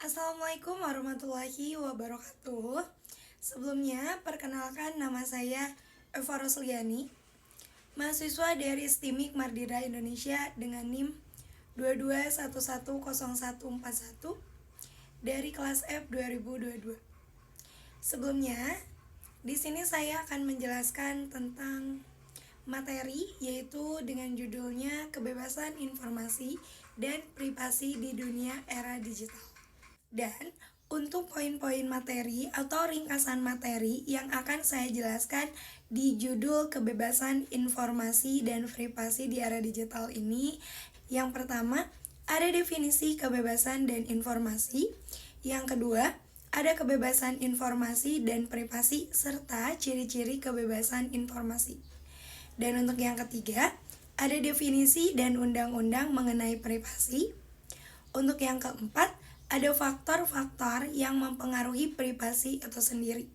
Assalamualaikum warahmatullahi wabarakatuh. Sebelumnya, perkenalkan nama saya Eva Rosliani, mahasiswa dari STIMIK Mardira Indonesia dengan NIM 22110141 dari kelas F 2022. Sebelumnya, di sini saya akan menjelaskan tentang materi, yaitu dengan judulnya Kebebasan Informasi dan Privasi di Dunia Era Digital. Dan untuk poin-poin materi atau ringkasan materi yang akan saya jelaskan di judul Kebebasan Informasi dan Privasi di Era Digital ini, yang pertama ada definisi kebebasan dan informasi, yang kedua ada kebebasan informasi dan privasi serta ciri-ciri kebebasan informasi. Dan untuk yang ketiga, ada definisi dan undang-undang mengenai privasi. Untuk yang keempat, ada faktor-faktor yang mempengaruhi privasi itu sendiri.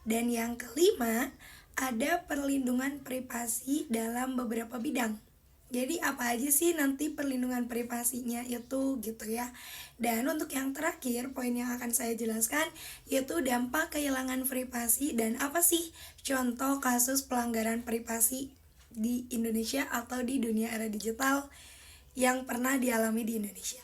Dan yang kelima, ada perlindungan privasi dalam beberapa bidang. Jadi apa aja sih nanti perlindungan privasinya itu gitu ya. Dan untuk yang terakhir, poin yang akan saya jelaskan yaitu dampak kehilangan privasi dan apa sih contoh kasus pelanggaran privasi di Indonesia atau di dunia era digital yang pernah dialami di Indonesia.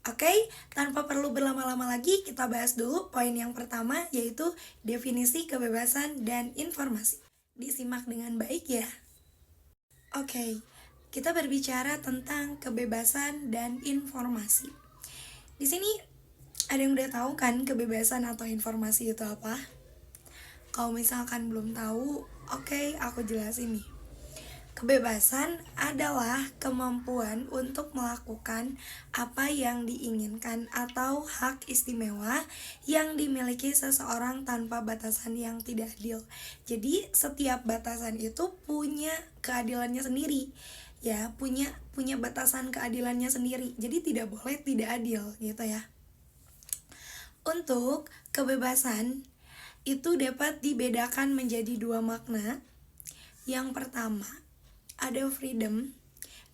Oke, tanpa perlu berlama-lama lagi, kita bahas dulu poin yang pertama, yaitu definisi kebebasan dan informasi. Disimak dengan baik ya. Oke, kita berbicara tentang kebebasan dan informasi. Di sini ada yang udah tahu kan kebebasan atau informasi itu apa? Kalau misalkan belum tahu, oke, aku jelasin nih. Kebebasan adalah kemampuan untuk melakukan apa yang diinginkan atau hak istimewa yang dimiliki seseorang tanpa batasan yang tidak adil. Jadi setiap batasan itu punya keadilannya sendiri. Ya, punya batasan keadilannya sendiri. Jadi tidak boleh tidak adil gitu ya. Untuk kebebasan itu dapat dibedakan menjadi dua makna. Yang pertama, ada freedom.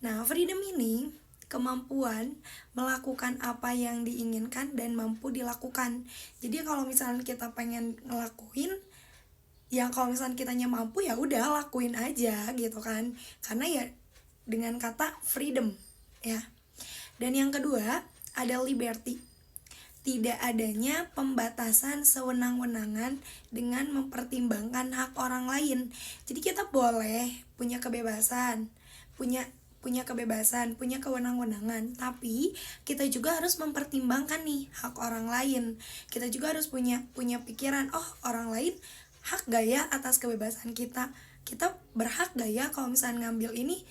Nah, freedom ini kemampuan melakukan apa yang diinginkan dan mampu dilakukan. Jadi kalau misalnya kita pengen ngelakuin, ya kalau misalnya kitanya mampu ya udah lakuin aja gitu kan. Karena ya dengan kata freedom ya. Dan yang kedua, ada liberty. Tidak adanya pembatasan sewenang-wenangan dengan mempertimbangkan hak orang lain. Jadi kita boleh punya kebebasan, punya kebebasan, punya kewenang-wenangan, tapi kita juga harus mempertimbangkan nih hak orang lain. Kita juga harus punya pikiran, oh orang lain hak gak ya atas kebebasan kita? Kita berhak gak ya kalau misalnya ngambil ini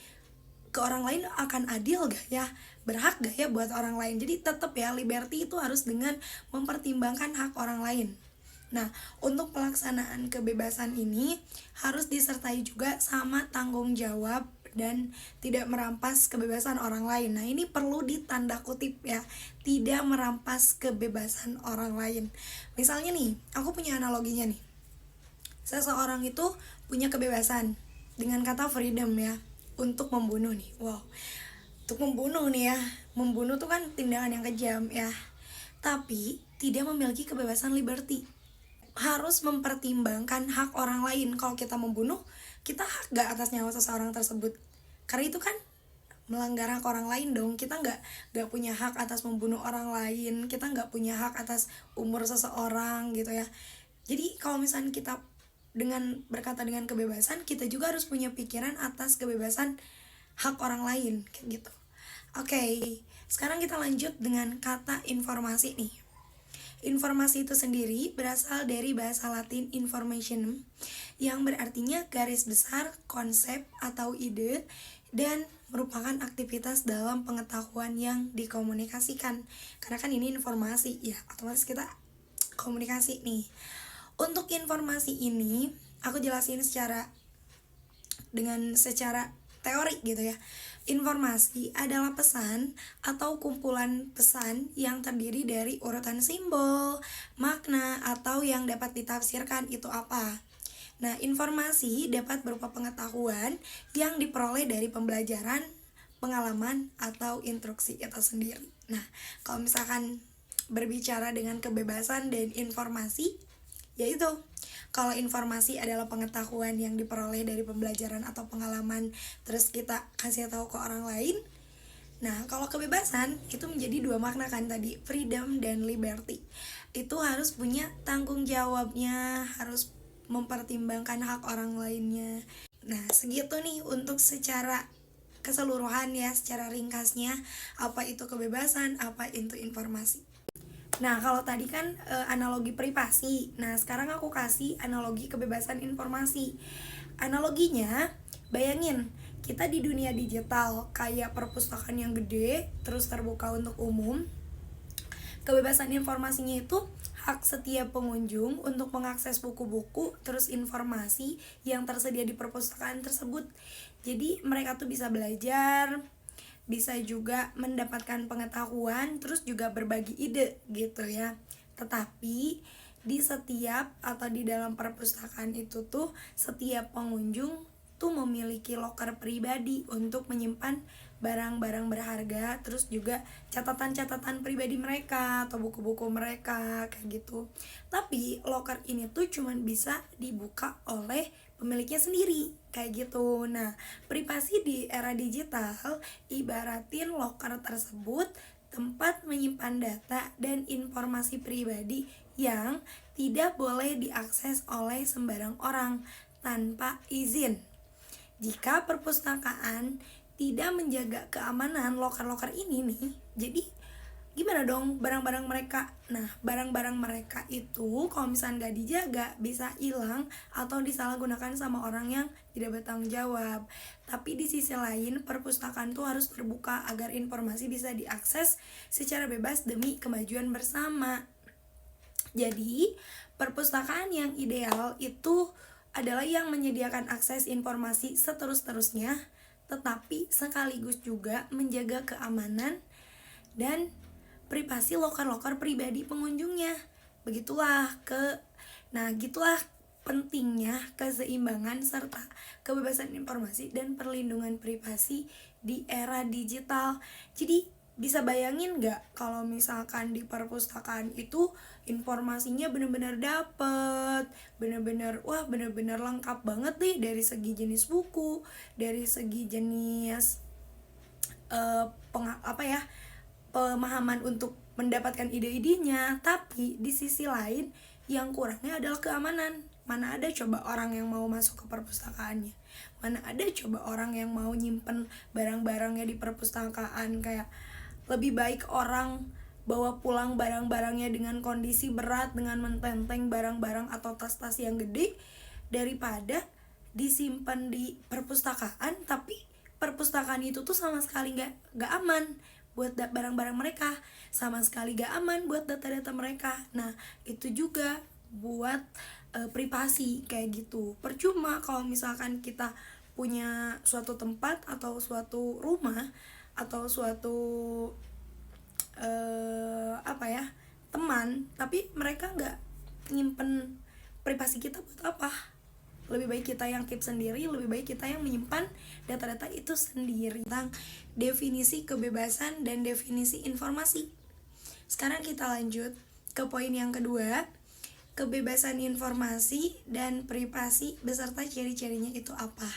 ke orang lain akan adil gak ya, berhak gak ya buat orang lain. Jadi tetap ya, liberty itu harus dengan mempertimbangkan hak orang lain. Nah, untuk pelaksanaan kebebasan ini harus disertai juga sama tanggung jawab dan tidak merampas kebebasan orang lain. Nah, ini perlu ditanda kutip ya, tidak merampas kebebasan orang lain. Misalnya nih, aku punya analoginya nih. Seseorang itu punya kebebasan dengan kata freedom ya, untuk membunuh nih. Wow, untuk membunuh nih ya, membunuh tuh kan tindakan yang kejam ya, tapi tidak memiliki kebebasan liberty. Harus mempertimbangkan hak orang lain. Kalau kita membunuh, kita hak gak atas nyawa seseorang tersebut? Karena itu kan melanggar hak orang lain dong. Kita gak punya hak atas membunuh orang lain, kita gak punya hak atas umur seseorang gitu ya. Jadi kalau misalnya kita dengan berkata dengan kebebasan, kita juga harus punya pikiran atas kebebasan hak orang lain kayak gitu. Oke, sekarang kita lanjut dengan kata informasi nih. Informasi itu sendiri berasal dari bahasa Latin informationem, yang berartinya garis besar, konsep atau ide, dan merupakan aktivitas dalam pengetahuan yang dikomunikasikan. Karena kan ini informasi ya, otomatis kita komunikasi nih. Untuk informasi ini aku jelasin secara teori gitu ya. Informasi adalah pesan atau kumpulan pesan yang terdiri dari urutan simbol, makna, atau yang dapat ditafsirkan itu apa. Nah, informasi dapat berupa pengetahuan yang diperoleh dari pembelajaran, pengalaman, atau instruksi itu sendiri. Nah, kalau misalkan berbicara dengan kebebasan dan informasi, yaitu kalau informasi adalah pengetahuan yang diperoleh dari pembelajaran atau pengalaman terus kita kasih tahu ke orang lain. Nah, kalau kebebasan itu menjadi dua makna kan tadi, freedom dan liberty. Itu harus punya tanggung jawabnya, harus mempertimbangkan hak orang lainnya. Nah, segitu nih untuk secara keseluruhan ya, secara ringkasnya apa itu kebebasan, apa itu informasi. Nah, kalau tadi kan analogi privasi. Nah, sekarang aku kasih analogi kebebasan informasi. Analoginya, bayangin kita di dunia digital kayak perpustakaan yang gede, terus terbuka untuk umum. Kebebasan informasinya itu hak setiap pengunjung untuk mengakses buku-buku terus informasi yang tersedia di perpustakaan tersebut. Jadi mereka tuh bisa belajar, bisa juga mendapatkan pengetahuan, terus juga berbagi ide gitu ya. Tetapi di setiap atau di dalam perpustakaan itu tuh setiap pengunjung tuh memiliki loker pribadi untuk menyimpan barang-barang berharga, terus juga catatan-catatan pribadi mereka atau buku-buku mereka kayak gitu. Tapi loker ini tuh cuman bisa dibuka oleh pemiliknya sendiri kayak gitu. Nah, privasi di era digital ibaratin loker tersebut tempat menyimpan data dan informasi pribadi yang tidak boleh diakses oleh sembarang orang tanpa izin. Jika perpustakaan tidak menjaga keamanan loker-loker ini nih, jadi gimana dong barang-barang mereka? Nah, barang-barang mereka itu kalau misalnya nggak dijaga bisa hilang atau disalahgunakan sama orang yang tidak bertanggung jawab. Tapi di sisi lain, perpustakaan tuh harus terbuka agar informasi bisa diakses secara bebas demi kemajuan bersama. Jadi, perpustakaan yang ideal itu adalah yang menyediakan akses informasi seterus-terusnya, tetapi sekaligus juga menjaga keamanan dan privasi loker-loker pribadi pengunjungnya. Gitulah pentingnya keseimbangan serta kebebasan informasi dan perlindungan privasi di era digital. Jadi bisa bayangin nggak kalau misalkan di perpustakaan itu informasinya benar-benar dapet, benar-benar lengkap banget deh dari segi jenis buku, dari segi jenis pemahaman untuk mendapatkan ide-idenya. Tapi di sisi lain yang kurangnya adalah keamanan. Mana ada coba orang yang mau masuk ke perpustakaannya, mana ada coba orang yang mau nyimpen barang-barangnya di perpustakaan. Kayak lebih baik orang bawa pulang barang-barangnya dengan kondisi berat, dengan mententeng barang-barang atau tas-tas yang gede, daripada disimpan di perpustakaan tapi perpustakaan itu tuh sama sekali gak aman buat barang-barang mereka, sama sekali gak aman buat data-data mereka. Nah, itu juga buat privasi kayak gitu. Percuma kalau misalkan kita punya suatu tempat atau suatu rumah atau suatu teman, tapi mereka nggak nyimpen privasi kita, buat apa? Lebih baik kita yang keep sendiri, lebih baik kita yang menyimpan data-data itu sendiri. Tentang definisi kebebasan dan definisi informasi. Sekarang kita lanjut ke poin yang kedua, kebebasan informasi dan privasi beserta ciri-cirinya itu apa.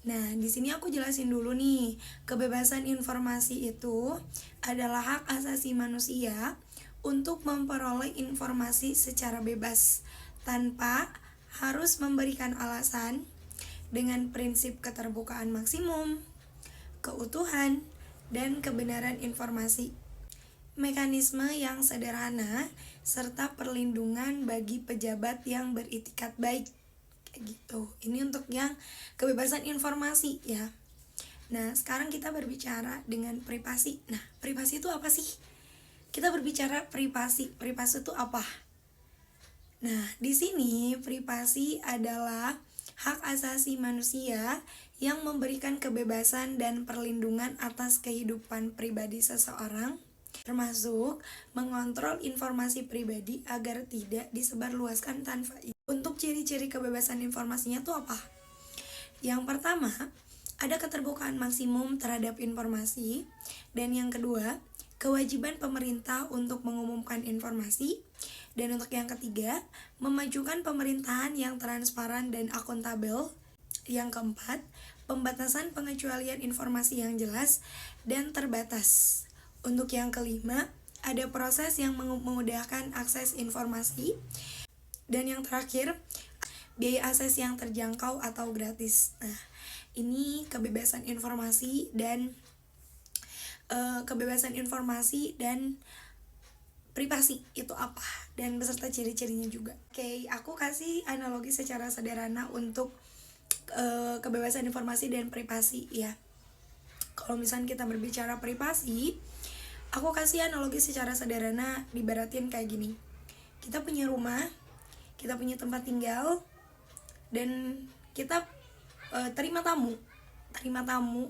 Nah, di sini aku jelasin dulu nih. Kebebasan informasi itu adalah hak asasi manusia untuk memperoleh informasi secara bebas tanpa harus memberikan alasan, dengan prinsip keterbukaan maksimum, keutuhan, dan kebenaran informasi. Mekanisme yang sederhana serta perlindungan bagi pejabat yang beritikat baik. Gitu. Ini untuk yang kebebasan informasi ya. Nah, sekarang kita berbicara dengan privasi. Nah, privasi itu apa sih? Kita berbicara privasi. Privasi itu apa? Nah, di sini privasi adalah hak asasi manusia yang memberikan kebebasan dan perlindungan atas kehidupan pribadi seseorang, termasuk mengontrol informasi pribadi agar tidak disebarluaskan tanpa izin. Untuk ciri-ciri kebebasan informasinya tuh apa? Yang pertama, ada keterbukaan maksimum terhadap informasi. Dan yang kedua, kewajiban pemerintah untuk mengumumkan informasi. Dan untuk yang ketiga, memajukan pemerintahan yang transparan dan akuntabel. Yang keempat, pembatasan pengecualian informasi yang jelas dan terbatas. Untuk yang kelima, ada proses yang memudahkan akses informasi. Dan yang terakhir, biaya akses yang terjangkau atau gratis. Nah, ini kebebasan informasi dan privasi itu apa, dan beserta ciri-cirinya juga. Oke, aku kasih analogi secara sederhana untuk kebebasan informasi dan privasi ya. Kalau misalnya kita berbicara privasi, aku kasih analogi secara sederhana, dibaratin kayak gini. Kita punya rumah, kita punya tempat tinggal, dan kita terima tamu,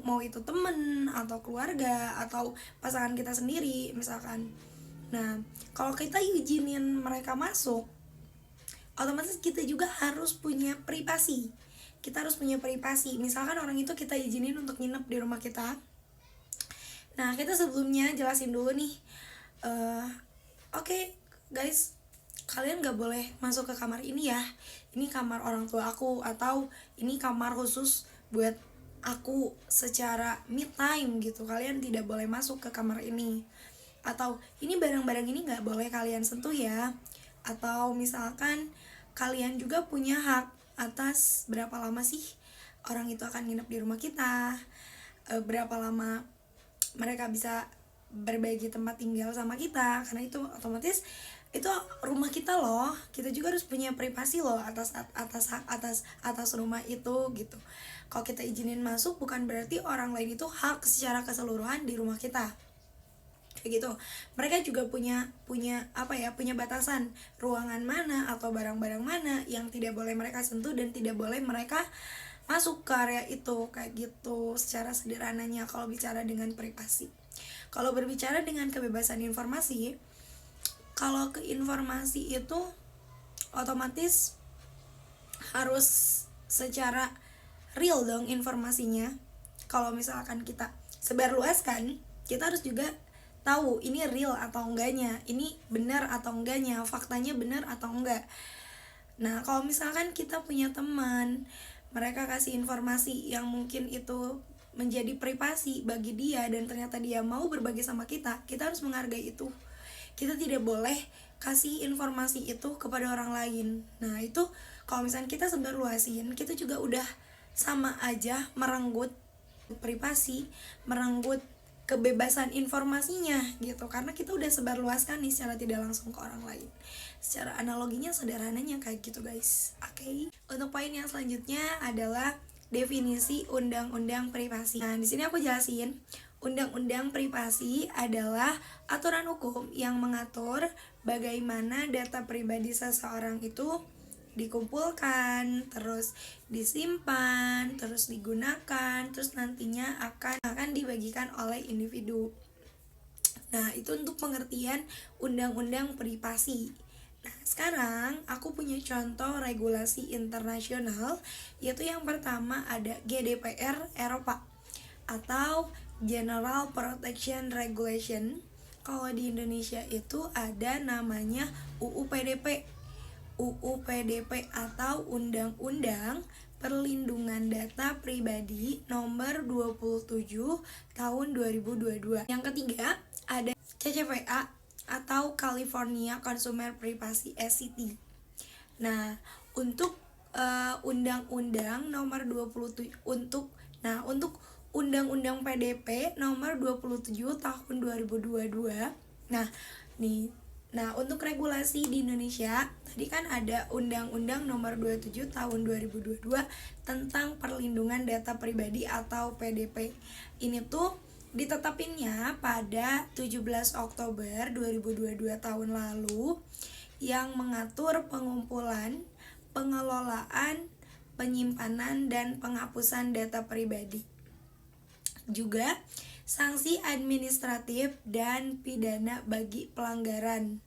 mau itu temen atau keluarga atau pasangan kita sendiri misalkan. Nah, kalau kita izinin mereka masuk, otomatis kita juga harus punya privasi. Misalkan orang itu kita izinin untuk nginep di rumah kita. Nah, kita sebelumnya jelasin dulu nih, oke, guys, kalian gak boleh masuk ke kamar ini ya. Ini kamar orang tua aku, atau ini kamar khusus buat aku secara me time gitu. Kalian tidak boleh masuk ke kamar ini. Atau ini barang-barang ini gak boleh kalian sentuh ya. Atau misalkan kalian juga punya hak atas berapa lama sih orang itu akan nginep di rumah kita, berapa lama mereka bisa berbagi tempat tinggal sama kita, karena itu otomatis itu rumah kita loh. Kita juga harus punya privasi loh atas rumah itu gitu. Kalau kita izinin masuk, bukan berarti orang lain itu hak secara keseluruhan di rumah kita. Kayak gitu. Mereka juga punya batasan ruangan mana atau barang-barang mana yang tidak boleh mereka sentuh dan tidak boleh mereka masuk ke area itu, kayak gitu secara sederhananya kalau bicara dengan privasi. Kalau berbicara dengan kebebasan informasi, kalau ke informasi itu otomatis harus secara real dong informasinya. Kalau misalkan kita sebarluaskan, kita harus juga tahu ini real atau enggaknya, ini benar atau enggaknya, faktanya benar atau enggak. Nah, kalau misalkan kita punya teman, mereka kasih informasi yang mungkin itu menjadi privasi bagi dia dan ternyata dia mau berbagi sama kita harus menghargai itu. Kita tidak boleh kasih informasi itu kepada orang lain. Nah, itu kalau misalnya kita sebarluasin, kita juga udah sama aja merenggut privasi, merenggut kebebasan informasinya gitu, karena kita udah sebarluaskan nih secara tidak langsung ke orang lain. Secara analoginya sederhananya kayak gitu guys. Oke. Untuk poin yang selanjutnya adalah definisi undang-undang privasi. Nah, di sini aku jelasin, undang-undang privasi adalah aturan hukum yang mengatur bagaimana data pribadi seseorang itu dikumpulkan, terus disimpan, terus digunakan, terus nantinya akan dibagikan oleh individu. Nah, itu untuk pengertian undang-undang privasi. Nah, sekarang aku punya contoh regulasi internasional, yaitu yang pertama ada GDPR Eropa atau General Protection Regulation. Kalau di Indonesia itu ada namanya UU PDP atau Undang-Undang Perlindungan Data Pribadi Nomor 27 Tahun 2022. Yang ketiga ada CCPA atau California Consumer Privacy ACT. Nah, untuk Undang-Undang Nomor 27 untuk Undang-Undang PDP Nomor 27 Tahun 2022. Nah, untuk regulasi di Indonesia, tadi kan ada Undang-Undang Nomor 27 Tahun 2022 tentang Perlindungan Data Pribadi atau PDP. Ini tuh ditetapinnya pada 17 Oktober 2022 tahun lalu, yang mengatur pengumpulan, pengelolaan, penyimpanan, dan penghapusan data pribadi. Juga sanksi administratif dan pidana bagi pelanggaran.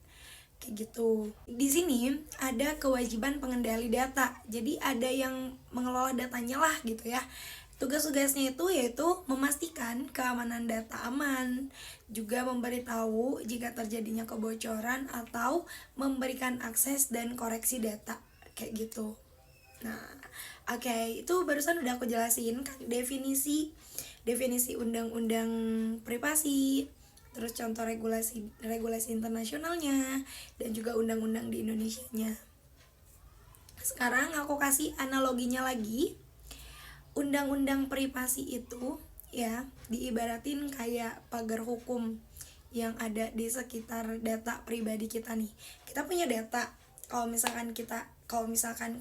Kayak gitu. Di sini ada kewajiban pengendali data. Jadi ada yang mengelola datanya lah gitu ya. Tugas-tugasnya itu yaitu memastikan keamanan data aman, juga memberitahu jika terjadinya kebocoran atau memberikan akses dan koreksi data kayak gitu. Nah, oke, itu barusan udah aku jelasin kan definisi undang-undang privasi, terus contoh regulasi internasionalnya dan juga undang-undang di Indonesianya. Sekarang aku kasih analoginya lagi. Undang-undang privasi itu ya diibaratin kayak pagar hukum yang ada di sekitar data pribadi kita nih. Kita punya data. Kalau misalkan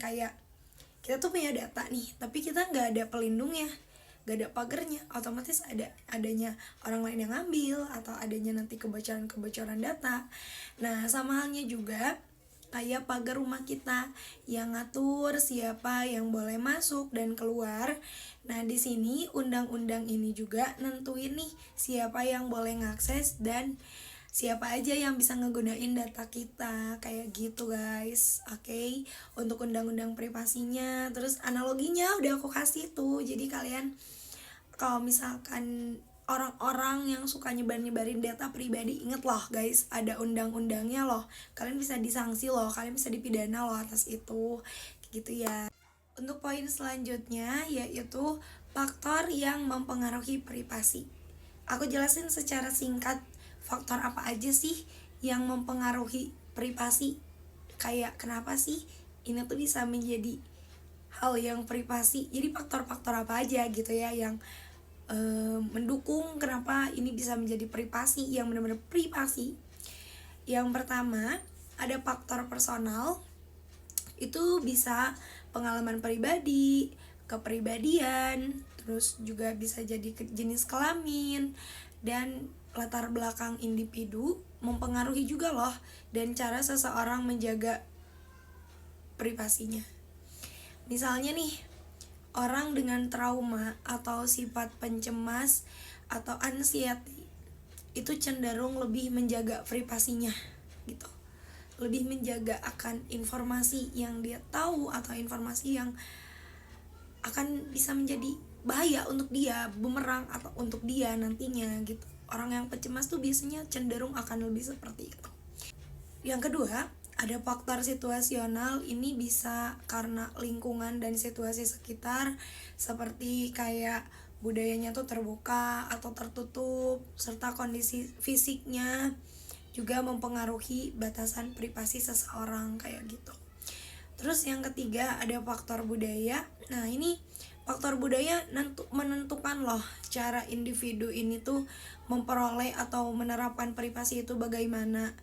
kayak kita tuh punya data nih, tapi kita nggak ada pelindungnya, nggak ada pagernya, otomatis adanya orang lain yang ngambil atau adanya nanti kebocoran data. Nah, sama halnya juga kayak pagar rumah kita yang ngatur siapa yang boleh masuk dan keluar. Nah, di sini undang-undang ini juga nentuin nih siapa yang boleh ngakses dan siapa aja yang bisa ngegunain data kita kayak gitu guys. Oke, untuk undang-undang privasinya, terus analoginya udah aku kasih tuh. Jadi kalian kalau misalkan orang-orang yang suka nyebarin data pribadi, inget loh guys, ada undang-undangnya loh. Kalian bisa disanksi loh, kalian bisa dipidana loh atas itu, gitu ya. Untuk poin selanjutnya yaitu faktor yang mempengaruhi privasi. Aku jelasin secara singkat faktor apa aja sih yang mempengaruhi privasi. Kayak kenapa sih ini tuh bisa menjadi hal yang privasi. Jadi faktor-faktor apa aja gitu ya yang mendukung kenapa ini bisa menjadi privasi, yang benar-benar privasi. Yang pertama, ada faktor personal. Itu bisa pengalaman pribadi, kepribadian, terus juga bisa jadi jenis kelamin dan latar belakang individu mempengaruhi juga loh, dan cara seseorang menjaga privasinya. Misalnya nih, orang dengan trauma atau sifat pencemas atau anxiety itu cenderung lebih menjaga privasinya gitu. Lebih menjaga akan informasi yang dia tahu atau informasi yang akan bisa menjadi bahaya untuk dia, bumerang atau untuk dia nantinya gitu. Orang yang pencemas tuh biasanya cenderung akan lebih seperti itu. Yang kedua, ada faktor situasional. Ini bisa karena lingkungan dan situasi sekitar, seperti kayak budayanya tuh terbuka atau tertutup, serta kondisi fisiknya juga mempengaruhi batasan privasi seseorang kayak gitu. Terus yang ketiga ada faktor budaya. Nah, ini faktor budaya menentukan loh cara individu ini tuh memperoleh atau menerapkan privasi itu bagaimana.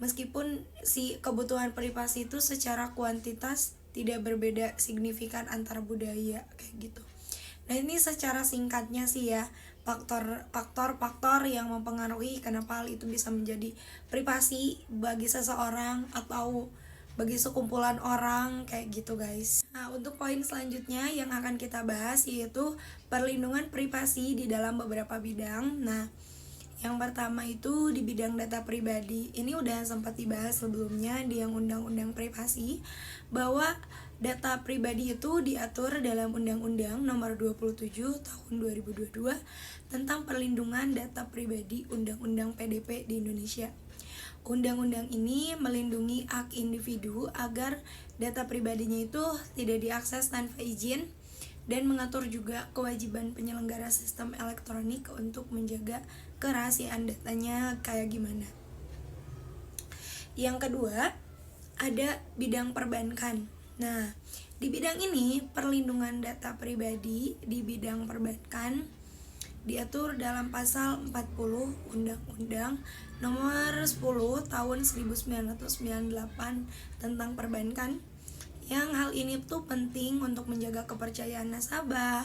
Meskipun si kebutuhan privasi itu secara kuantitas tidak berbeda signifikan antar budaya kayak gitu. Nah, ini secara singkatnya sih ya, faktor-faktor yang mempengaruhi kenapa hal itu bisa menjadi privasi bagi seseorang atau bagi sekumpulan orang kayak gitu guys. Nah, untuk poin selanjutnya yang akan kita bahas yaitu perlindungan privasi di dalam beberapa bidang. Nah, yang pertama itu di bidang data pribadi. Ini udah sempat dibahas sebelumnya di yang undang-undang privasi, bahwa data pribadi itu diatur dalam Undang-Undang Nomor 27 Tahun 2022 tentang perlindungan data pribadi, Undang-Undang PDP di Indonesia. Undang-undang ini melindungi hak individu agar data pribadinya itu tidak diakses tanpa izin, dan mengatur juga kewajiban penyelenggara sistem elektronik untuk menjaga kerahasiaan datanya kayak gimana. Yang kedua, ada bidang perbankan. Nah, di bidang ini perlindungan data pribadi di bidang perbankan diatur dalam pasal 40 Undang-Undang Nomor 10 Tahun 1998 tentang perbankan, yang hal ini tuh penting untuk menjaga kepercayaan nasabah,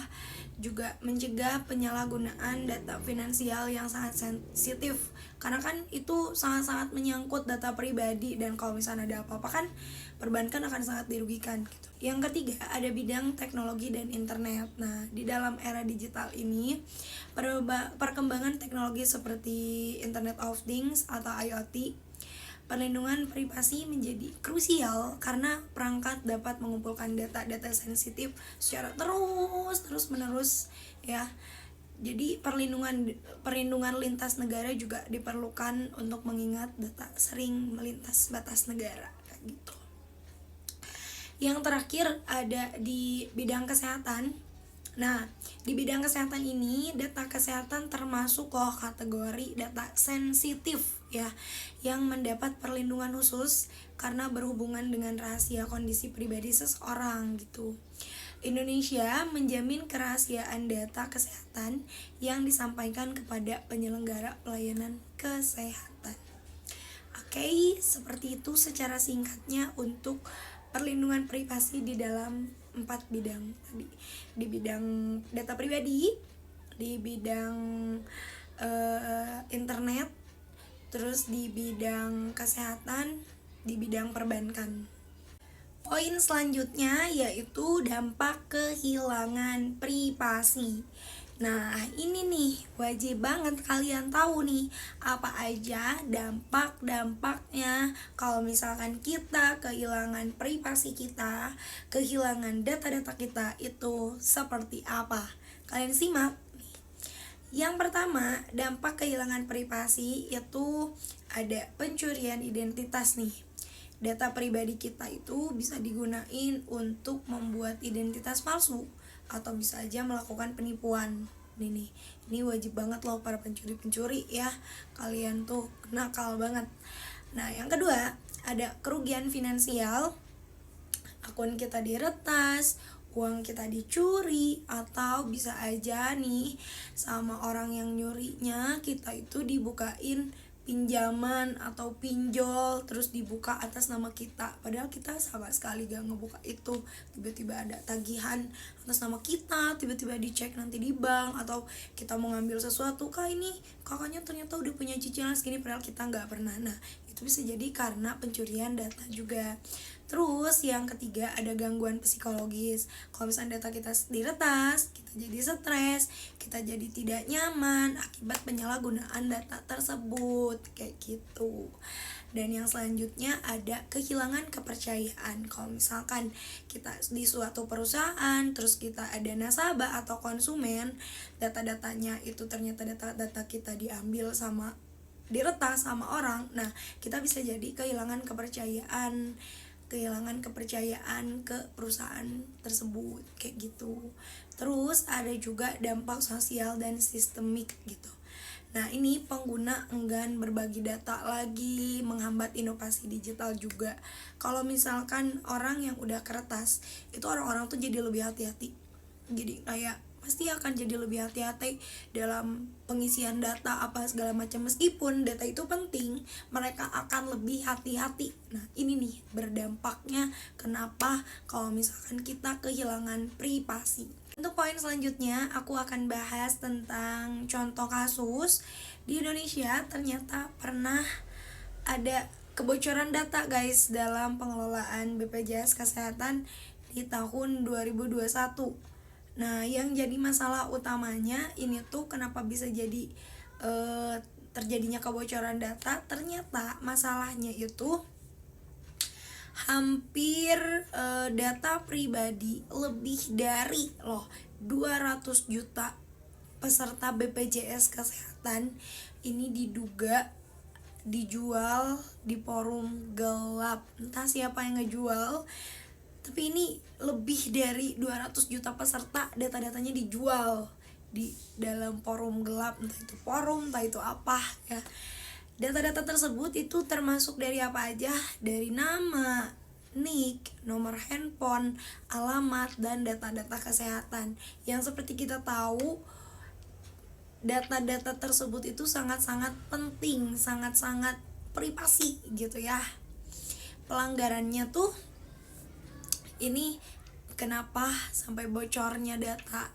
juga mencegah penyalahgunaan data finansial yang sangat sensitif, karena kan itu sangat-sangat menyangkut data pribadi, dan kalau misalnya ada apa-apa kan perbankan akan sangat dirugikan gitu. Yang ketiga ada bidang teknologi dan internet. Nah, di dalam era digital ini perkembangan teknologi seperti Internet of Things atau IoT perlindungan privasi menjadi krusial karena perangkat dapat mengumpulkan data-data sensitif secara terus menerus ya. Jadi perlindungan lintas negara juga diperlukan untuk mengingat data sering melintas batas negara kayak gitu. Yang terakhir ada di bidang kesehatan. Nah, di bidang kesehatan ini data kesehatan termasuk loh kategori data sensitif ya, yang mendapat perlindungan khusus karena berhubungan dengan rahasia kondisi pribadi seseorang gitu. Indonesia menjamin kerahasiaan data kesehatan yang disampaikan kepada penyelenggara pelayanan kesehatan. Oke, seperti itu secara singkatnya untuk perlindungan privasi di dalam 4 bidang tadi. Di bidang data pribadi, di bidang internet, terus di bidang kesehatan, di bidang perbankan. Poin selanjutnya yaitu dampak kehilangan privasi. Nah, ini nih wajib banget kalian tahu nih apa aja dampak-dampaknya kalau misalkan kita kehilangan privasi kita, kehilangan data-data kita itu seperti apa. Kalian simak. Yang pertama, dampak kehilangan privasi itu ada pencurian identitas nih. Data pribadi kita itu bisa digunain untuk membuat identitas palsu atau bisa aja melakukan penipuan. Ini wajib banget loh para pencuri-pencuri ya. Kalian tuh nakal banget. Nah, yang kedua, ada kerugian finansial. Akun kita diretas, uang kita dicuri, atau bisa aja nih sama orang yang nyurinya kita itu dibukain pinjaman atau pinjol terus dibuka atas nama kita, padahal kita sama sekali gak ngebuka itu. Tiba-tiba ada tagihan atas nama kita, tiba-tiba dicek nanti di bank, atau kita mau ngambil sesuatu, kak ini kakaknya ternyata udah punya cicilan segini padahal kita gak pernah. Nah, itu bisa jadi karena pencurian data juga. Terus yang ketiga ada gangguan psikologis. Kalau misalnya data kita diretas, kita jadi stres, kita jadi tidak nyaman akibat penyalahgunaan data tersebut kayak gitu. Dan yang selanjutnya ada kehilangan kepercayaan. Kalau misalkan kita di suatu perusahaan, terus kita ada nasabah atau konsumen, data-datanya itu ternyata data-data kita diambil sama diretas sama orang. Nah, kita bisa jadi kehilangan kepercayaan ke perusahaan tersebut kayak gitu. Terus ada juga dampak sosial dan sistemik gitu. Nah, ini pengguna enggan berbagi data lagi, menghambat inovasi digital juga. Kalau misalkan orang yang udah kertas, itu orang-orang tuh jadi lebih hati-hati. Jadi kayak pasti akan jadi lebih hati-hati dalam pengisian data apa segala macam. Meskipun data itu penting, mereka akan lebih hati-hati. Nah, ini nih berdampaknya kenapa kalau misalkan kita kehilangan privasi. Untuk poin selanjutnya, aku akan bahas tentang contoh kasus di Indonesia. Ternyata pernah ada kebocoran data guys dalam pengelolaan BPJS Kesehatan di tahun 2021. Nah, yang jadi masalah utamanya ini tuh kenapa bisa jadi terjadinya kebocoran data. Ternyata masalahnya itu hampir data pribadi lebih dari 200 juta peserta BPJS Kesehatan ini diduga dijual di forum gelap. Entah siapa yang ngejual, tapi ini lebih dari 200 juta peserta data-datanya dijual di dalam forum gelap, entah itu forum, entah itu apa ya. Data-data tersebut itu termasuk dari apa aja? Dari nama, nik, nomor handphone, alamat, dan data-data kesehatan. Yang seperti kita tahu, data-data tersebut itu sangat-sangat penting, sangat-sangat privasi gitu ya. Pelanggarannya tuh ini kenapa sampai bocornya data.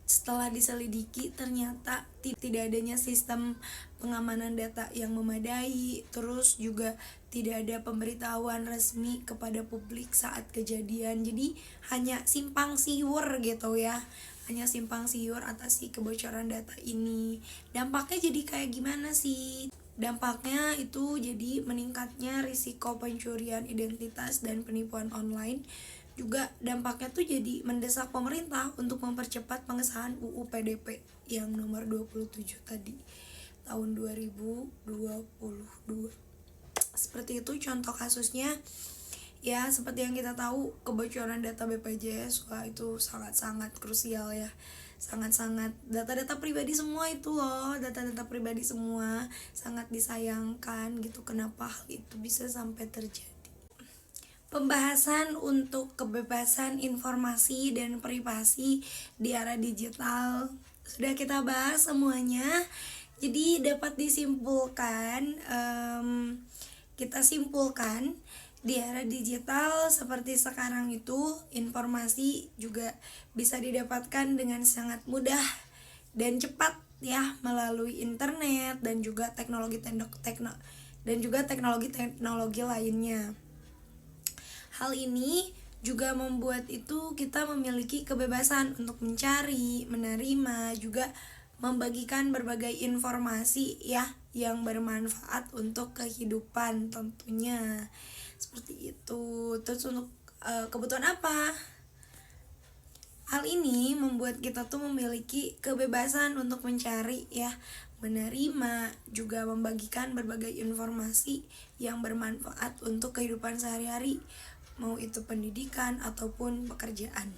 Setelah diselidiki ternyata tidak adanya sistem pengamanan data yang memadai, terus juga tidak ada pemberitahuan resmi kepada publik saat kejadian. Jadi hanya simpang siur gitu ya, hanya simpang siur atas si kebocoran data ini. Dampaknya jadi kayak gimana sih? Dampaknya itu jadi meningkatnya risiko pencurian identitas dan penipuan online. Juga dampaknya tuh jadi mendesak pemerintah untuk mempercepat pengesahan UU PDP yang nomor 27 tadi tahun 2022. Seperti itu contoh kasusnya. Ya, seperti yang kita tahu, kebocoran data BPJS, wah itu sangat-sangat krusial ya. Sangat-sangat data-data pribadi semua itu loh, data-data pribadi semua sangat disayangkan gitu. Kenapa hal itu bisa sampai terjadi? Pembahasan untuk kebebasan informasi dan privasi di era digital sudah kita bahas semuanya. Jadi dapat disimpulkan, kita simpulkan di era digital seperti sekarang itu informasi juga bisa didapatkan dengan sangat mudah dan cepat ya melalui internet dan juga teknologi lainnya. Hal ini juga membuat itu kita memiliki kebebasan untuk mencari, menerima, juga membagikan berbagai informasi ya yang bermanfaat untuk kehidupan tentunya. Seperti itu. Terus untuk kebutuhan apa? Hal ini membuat kita tuh memiliki kebebasan untuk mencari ya, menerima, juga membagikan berbagai informasi yang bermanfaat untuk kehidupan sehari-hari, mau itu pendidikan ataupun pekerjaan.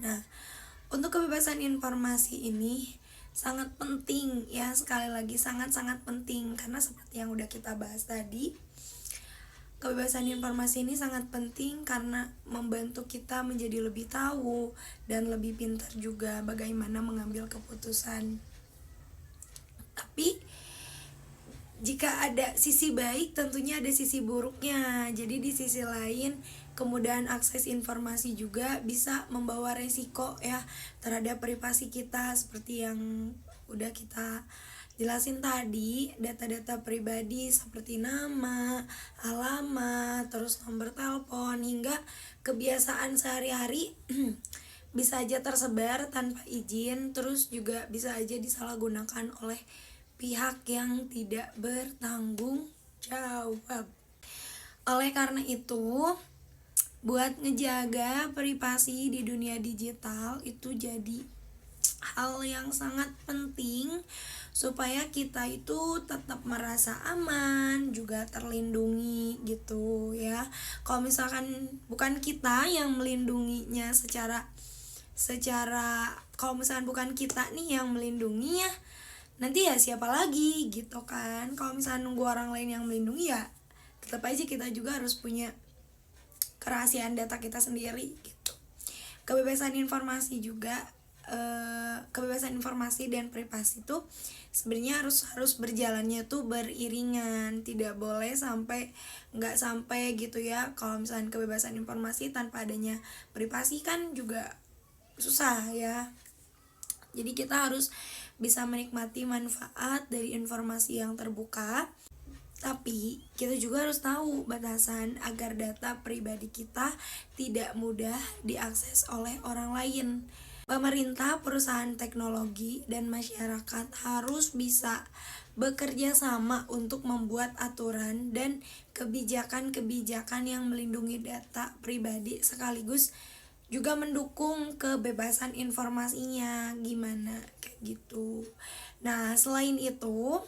Nah, untuk kebebasan informasi ini sangat penting ya, sekali lagi sangat-sangat penting karena seperti yang udah kita bahas tadi, kebebasan informasi ini sangat penting karena membantu kita menjadi lebih tahu dan lebih pintar juga bagaimana mengambil keputusan. Tapi jika ada sisi baik, tentunya ada sisi buruknya. Jadi di sisi lain, kemudahan akses informasi juga bisa membawa resiko ya terhadap privasi kita, seperti yang udah kita jelasin tadi. Data-data pribadi seperti nama, alamat, terus nomor telepon, hingga kebiasaan sehari-hari bisa aja tersebar tanpa izin, terus juga bisa aja disalahgunakan oleh pihak yang tidak bertanggung jawab. Oleh karena itu, buat ngejaga privasi di dunia digital itu jadi hal yang sangat penting supaya kita itu tetap merasa aman, juga terlindungi gitu ya. Kalau misalkan bukan kita yang melindunginya secara kalau misalkan bukan kita nih yang melindungi ya, nanti ya siapa lagi gitu kan. Kalau misalkan nunggu orang lain yang melindungi ya tetap aja kita juga harus punya kerahasiaan data kita sendiri gitu. Kebebasan informasi juga kebebasan informasi dan privasi itu sebenarnya harus berjalannya tuh beriringan, tidak boleh nggak sampai gitu ya. Kalau misalnya kebebasan informasi tanpa adanya privasi kan juga susah ya. Jadi kita harus bisa menikmati manfaat dari informasi yang terbuka, tapi kita juga harus tahu batasan agar data pribadi kita tidak mudah diakses oleh orang lain. Pemerintah, perusahaan teknologi, dan masyarakat harus bisa bekerja sama untuk membuat aturan dan kebijakan-kebijakan yang melindungi data pribadi sekaligus juga mendukung kebebasan informasinya gimana kayak gitu. Nah, selain itu,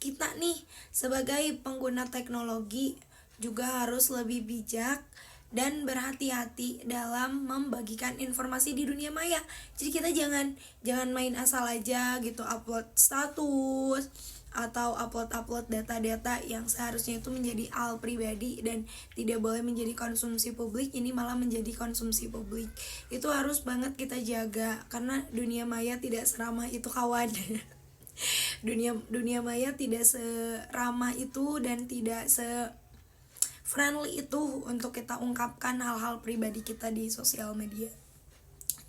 kita nih sebagai pengguna teknologi juga harus lebih bijak dan berhati-hati dalam membagikan informasi di dunia maya. Jadi kita jangan main asal aja gitu upload status atau upload data-data yang seharusnya itu menjadi hal pribadi dan tidak boleh menjadi konsumsi publik, ini malah menjadi konsumsi publik. Itu harus banget kita jaga karena dunia maya tidak seramah itu kawan. dunia maya tidak seramah itu dan tidak friendly itu untuk kita ungkapkan hal-hal pribadi kita di sosial media.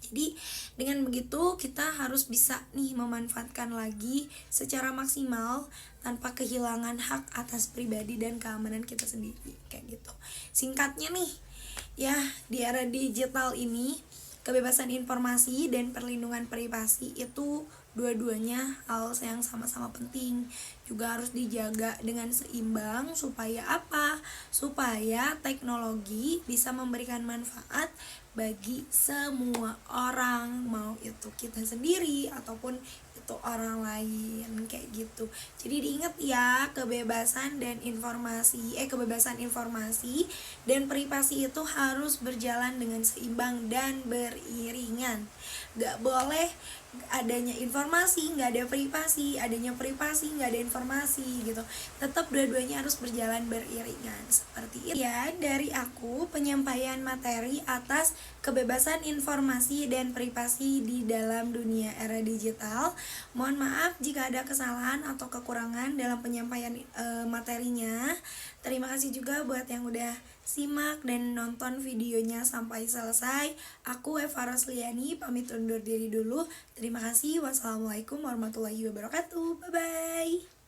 Jadi dengan begitu kita harus bisa nih memanfaatkan lagi secara maksimal tanpa kehilangan hak atas pribadi dan keamanan kita sendiri kayak gitu. Singkatnya nih ya, di era digital ini kebebasan informasi dan perlindungan privasi itu dua-duanya hal yang sama-sama penting, juga harus dijaga dengan seimbang. Supaya apa? Supaya teknologi bisa memberikan manfaat bagi semua orang, mau itu kita sendiri ataupun itu orang lain, kayak gitu. Jadi diingat ya, kebebasan informasi dan privasi itu harus berjalan dengan seimbang dan beriringan. Gak boleh adanya informasi nggak ada privasi, adanya privasi nggak ada informasi gitu. Tetap dua-duanya harus berjalan beriringan, seperti itu ya dari aku penyampaian materi atas kebebasan informasi dan privasi di dalam dunia era digital. Mohon maaf jika ada kesalahan atau kekurangan dalam penyampaian materinya. Terima kasih juga buat yang udah simak dan nonton videonya sampai selesai. Aku Eva Rosliani pamit undur diri dulu. Terima kasih. Wassalamualaikum warahmatullahi wabarakatuh. Bye bye.